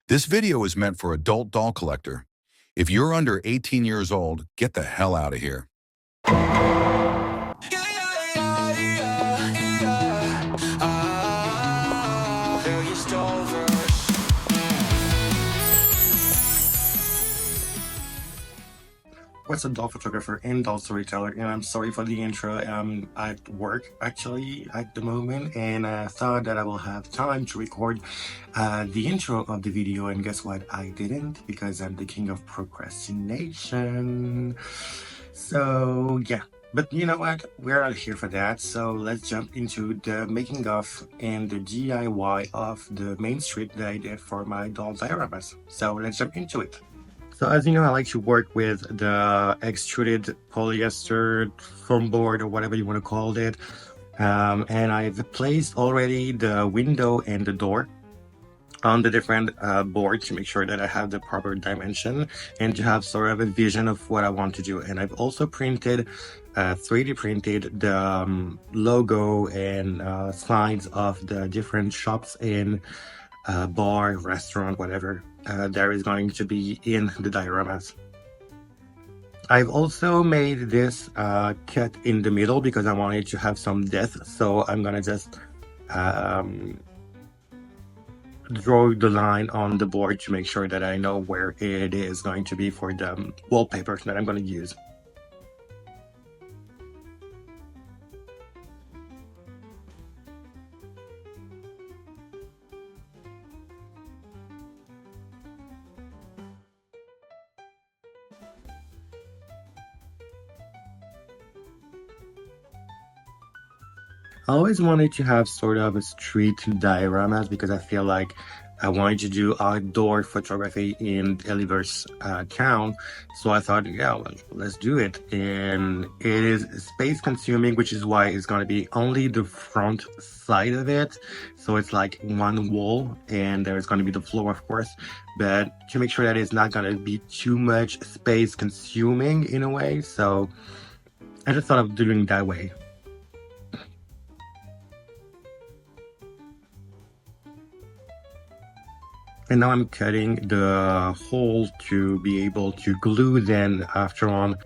This video is meant for adult doll collector. If you're under 18 years old, get the hell out of here. What's a doll photographer and doll storyteller, and I'm sorry for the intro. I'm at work actually at the moment, and I thought that I will have time to record the intro of the video, and guess what? I didn't, because I'm the king of procrastination. So yeah, but you know what? We're not here for that. So let's jump into the making of and the DIY of the main street that I did for my doll dioramas. So let's jump into it. So as you know, I like to work with the extruded polyester foam board, or whatever you want to call it. And I've placed already the window and the door on the different boards to make sure that I have the proper dimension and to have sort of a vision of what I want to do. And I've also printed, 3D printed the logo and signs of the different shops in bar, restaurant, whatever there is going to be in the dioramas. I've also made this cut in the middle because I wanted to have some depth, so I'm gonna just draw the line on the board to make sure that I know where it is going to be for the wallpaper that I'm going to use. I always wanted to have sort of a street dioramas because I feel like I wanted to do outdoor photography in Elyverse town. So I thought, yeah, well, let's do it. And it is space consuming, which is why it's going to be only the front side of it. So it's like one wall, and there's going to be the floor, of course. But to make sure that it's not going to be too much space consuming in a way. So I just thought of doing it that way. And now I'm cutting the hole to be able to glue then after on.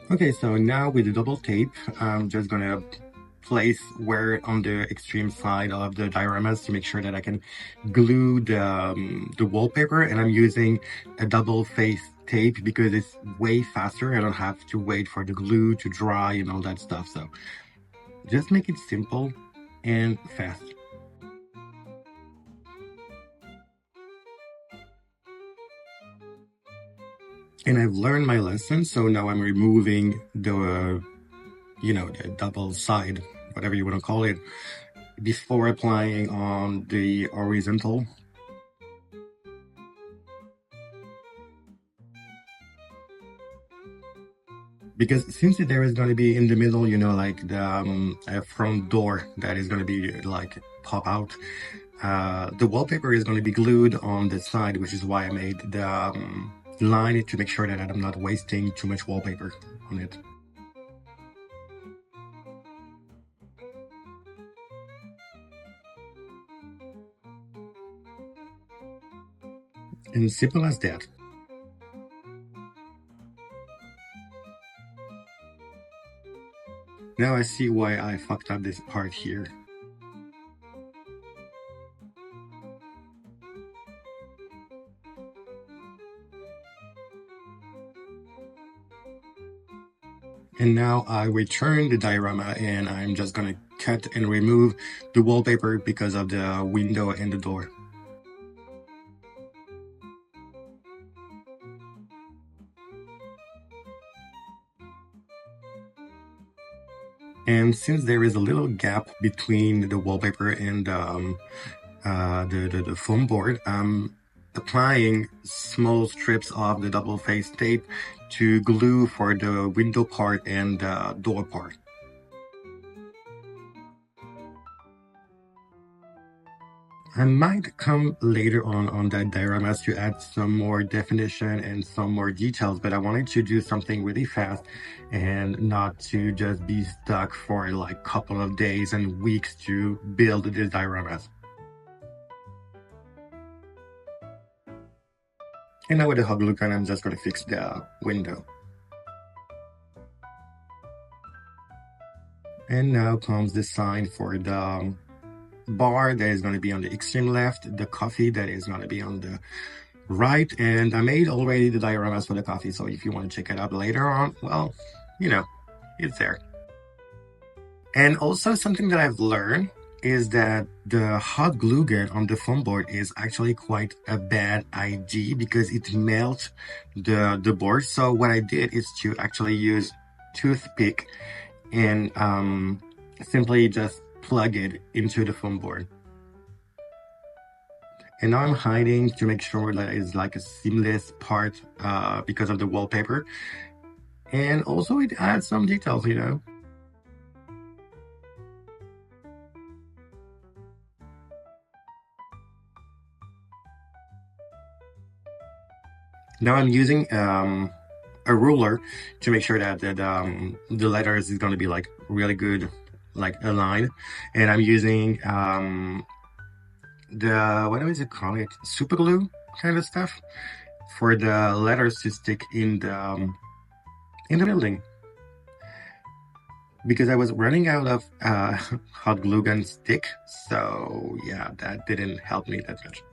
Okay, so now with the double tape, I'm just gonna place where on the extreme side of the dioramas to make sure that I can glue the wallpaper, and I'm using a double face tape because it's way faster. I don't have to wait for the glue to dry and all that stuff. So just make it simple and fast. And I've learned my lesson, so now I'm removing the, the double side, whatever you want to call it, before applying on the horizontal. Because since there is going to be in the middle, like the front door that is going to be like pop out, the wallpaper is going to be glued on the side, which is why I made the line to make sure that I'm not wasting too much wallpaper on it. And simple as that. Now I see why I fucked up this part here. And now I return the diorama, and I'm just gonna cut and remove the wallpaper because of the window and the door. And since there is a little gap between the wallpaper and the foam board, I'm applying small strips of the double face tape to glue for the window part and the door part. I might come later on that dioramas to add some more definition and some more details, but I wanted to do something really fast and not to just be stuck for like a couple of days and weeks to build these dioramas. And now with the hot glue gun, I'm just going to fix the window. And now comes the sign for the bar that is going to be on the extreme left, the coffee that is going to be on the right, and I made already the dioramas for the coffee, so if you want to check it out later on, well, you know, it's there. And also something that I've learned is that the hot glue gun on the foam board is actually quite a bad idea because it melts the board. So what I did is to actually use toothpick and simply just plug it into the foam board. And now I'm hiding to make sure that it's like a seamless part because of the wallpaper. And also it adds some details, you know. Now I'm using a ruler to make sure that the letters is going to be like really good, like aligned. And I'm using the, what is it called? It super glue kind of stuff for the letters to stick in the building. Because I was running out of hot glue gun stick, so yeah, that didn't help me that much.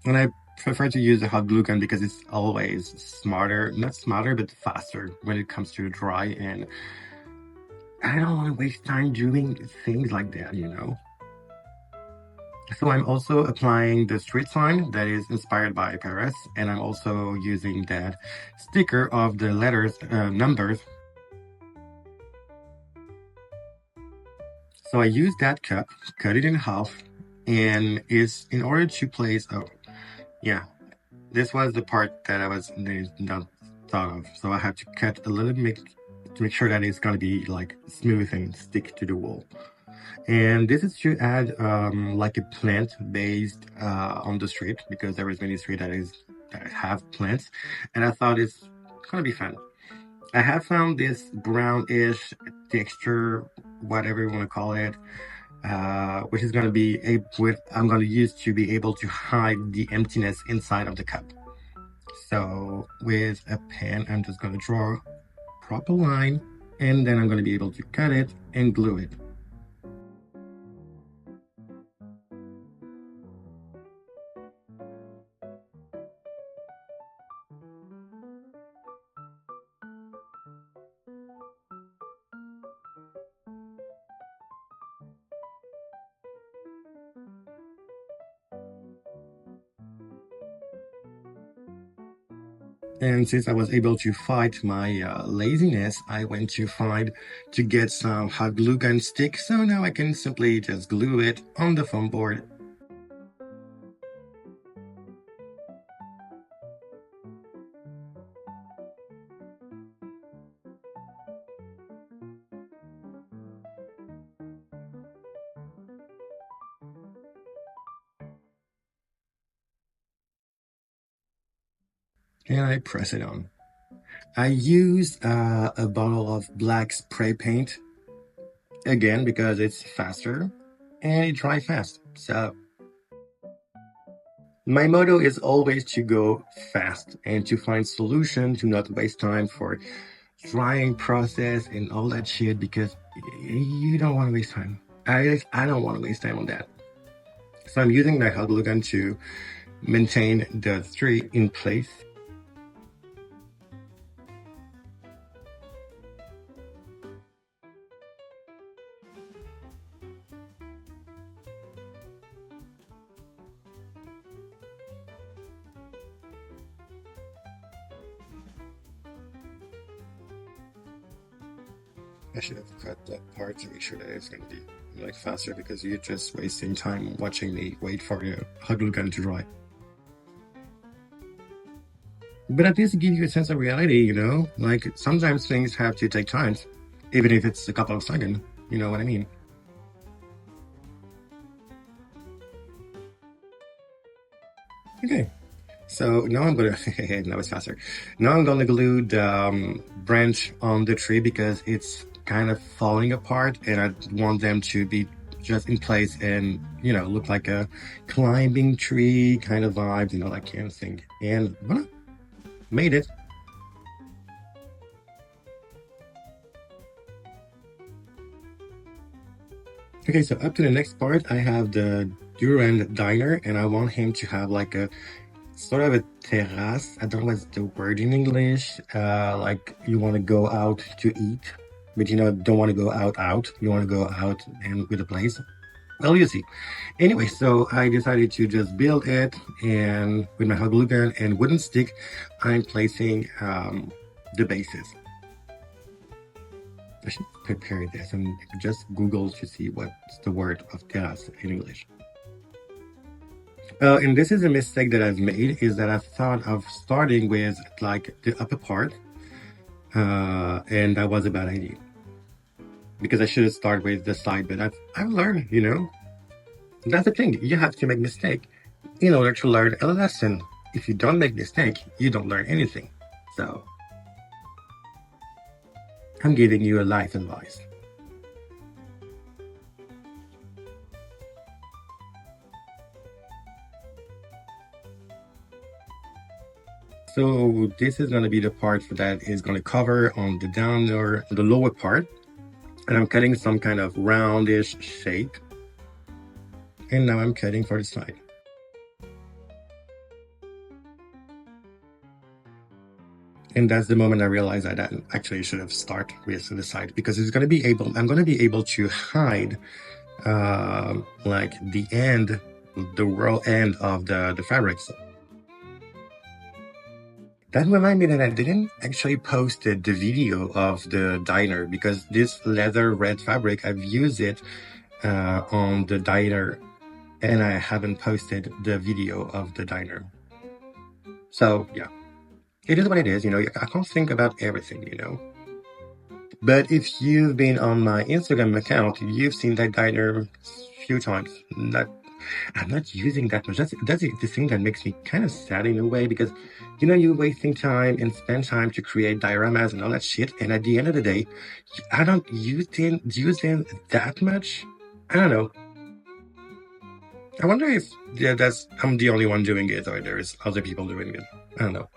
And I prefer to use the hot glue gun because it's always smarter, not smarter, but faster when it comes to dry, and I don't want to waste time doing things like that, you know? So I'm also applying the street sign that is inspired by Paris, and I'm also using that sticker of the letters, numbers. So I use that cup, cut it in half, and is in order to place, oh, yeah, this was the part that I was not thought of. So I have to cut a little bit to make sure that it's gonna be like smooth and stick to the wall. And this is to add like a plant based on the street because there is many street that have plants, and I thought it's gonna be fun. I have found this brownish texture, whatever you want to call it, which is going to be I'm going to use to be able to hide the emptiness inside of the cup. So with a pen, I'm just going to draw a proper line, and then I'm going to be able to cut it and glue it. And since I was able to fight my laziness, I went to get some hot glue gun stick. So now I can simply just glue it on the foam board. And I press it on. I used a bottle of black spray paint, again, because it's faster and it dries fast. So my motto is always to go fast and to find solution, to not waste time for drying process and all that shit, because you don't want to waste time. I don't want to waste time on that. So I'm using my hot glue gun to maintain the three in place. I should have cut that part to make sure that it's going to be like faster because you're just wasting time watching me wait for the hot glue gun to dry. But at least it gives you a sense of reality, you know? Like sometimes things have to take time, even if it's a couple of seconds. You know what I mean? Okay. So now I'm gonna, now it's faster. Now I'm gonna glue the branch on the tree because it's kind of falling apart and I want them to be just in place and, you know, look like a climbing tree kind of vibe, you know, that kind of thing. And voilà, made it. Okay, so up to the next part, I have the Durand diner and I want him to have like a sort of a terrace. I don't know what's the word in English. Like you want to go out to eat, but you know, don't want to go out. You want to go out and with a place. Well, you see. Anyway, so I decided to just build it, and with my hot glue gun and wooden stick, I'm placing the bases. I should prepare this and just Google to see what's the word of terrace in English. And this is a mistake that I've made, is that I thought of starting with like the upper part, and that was a bad idea because I should have started with the side. But I've learned, you know, that's the thing. You have to make mistake in order to learn a lesson. If you don't make mistake, you don't learn anything. So I'm giving you a life advice. So this is going to be the part that is going to cover on the downer, the lower part. And I'm cutting some kind of roundish shape. And now I'm cutting for the side. And that's the moment I realized that I actually should have started with the side because I'm going to be able to hide like the end, the raw end of the fabrics. That reminds me that I didn't actually post the video of the diner because this leather red fabric, I've used it on the diner and I haven't posted the video of the diner. So yeah, it is what it is, you know, I can't think about everything, you know. But if you've been on my Instagram account, you've seen that diner a few times. I'm not using that much. That's the thing that makes me kind of sad in a way because, you know, you're wasting time and spend time to create dioramas and all that shit. And at the end of the day, I don't use them that much. I don't know. I wonder if I'm the only one doing it or there's other people doing it. I don't know.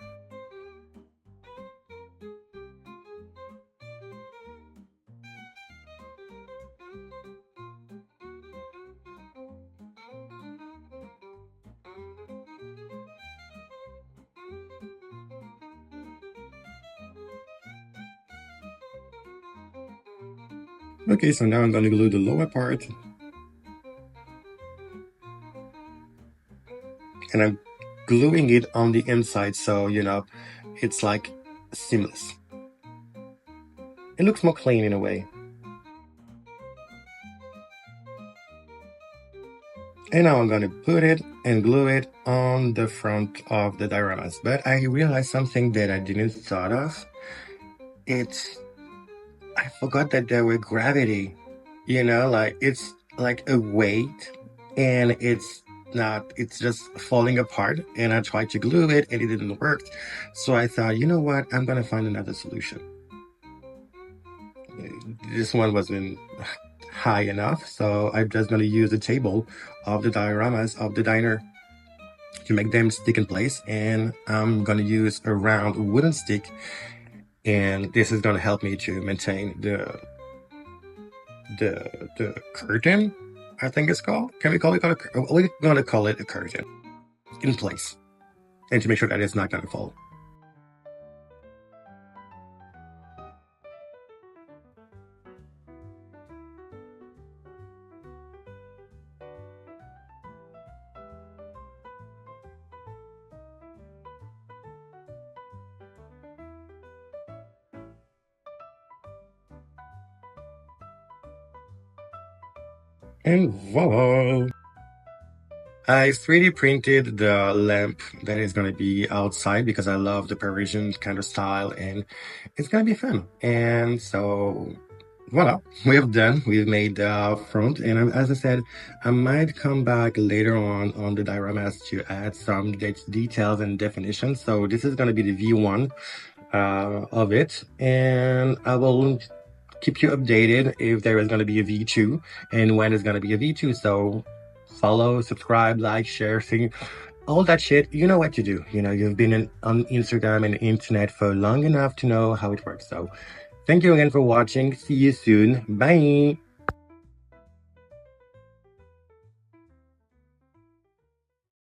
Okay, so now I'm going to glue the lower part. And I'm gluing it on the inside so, you know, it's like seamless. It looks more clean in a way. And now I'm going to put it and glue it on the front of the dioramas. But I realized something that I didn't thought of. I forgot that there were gravity, you know, like it's like a weight and it's just falling apart. And I tried to glue it and it didn't work. So I thought, you know what, I'm going to find another solution. This one wasn't high enough, so I'm just going to use the table of the dioramas of the diner to make them stick in place, and I'm going to use a round wooden stick, and this is going to help me to maintain the curtain, I think it's called. Can we call it we're going to call it a curtain in place, and to make sure that it's not going to fall. And voila! I 3D printed the lamp that is going to be outside because I love the Parisian kind of style and it's going to be fun. And so, voila, we've done. We've made the front. And as I said, I might come back later on the dioramas to add some details and definitions. So this is going to be the V1 of it. And I will keep you updated if there is going to be a V2 and when it's going to be a V2. So follow, subscribe, like, share, see, all that shit. You know what to do. You know, you've been on Instagram and internet for long enough to know how it works. So thank you again for watching. See you soon. Bye.